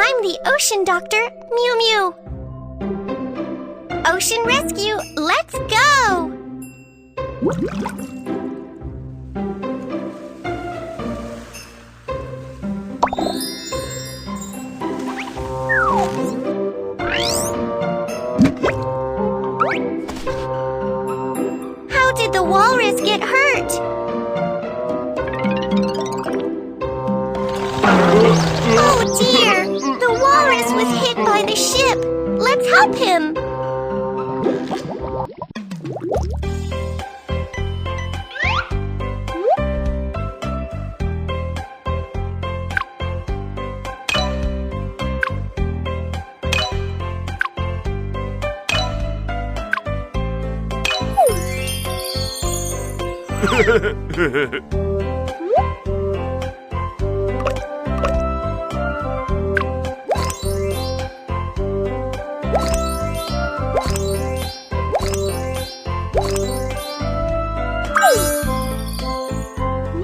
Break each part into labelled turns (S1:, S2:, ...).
S1: I'm the ocean doctor, Mew Mew. Ocean rescue, let's go! How did the walrus get hurt? Oh dear! The walrus was hit by the ship! Let's help him!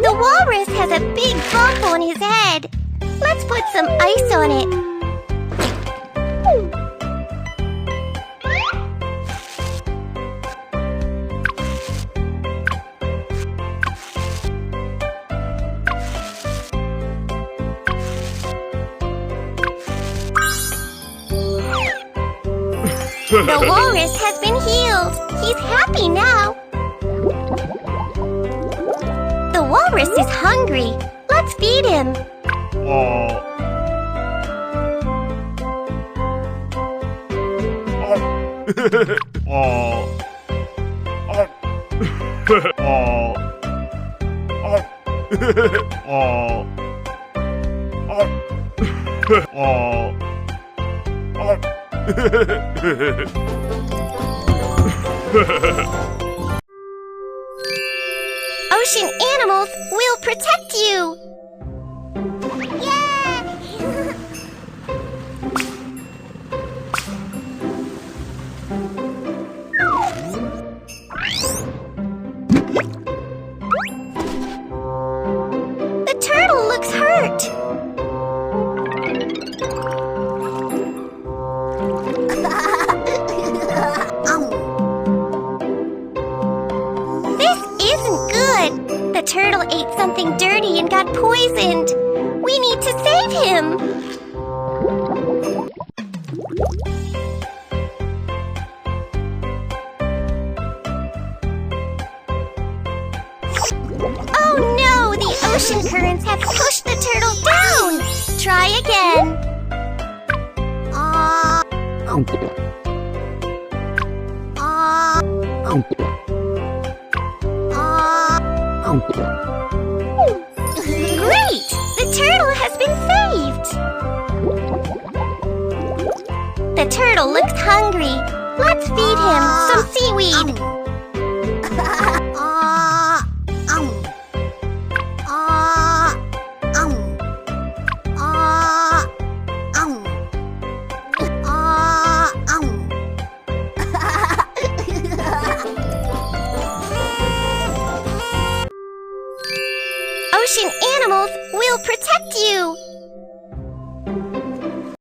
S1: The walrus has a big bump on his head. Let's put some ice on it. The walrus has been healed. He's happy now. The walrus is hungry. Let's feed him. Ocean animals will protect you! Yeah! The turtle looks hurt! The turtle ate something dirty and got poisoned. We need to save him. Oh no, the ocean currents have pushed the turtle down. Try again. Great! The turtle has been saved! The turtle looks hungry. Let's feed him some seaweed. Ocean animals will protect you!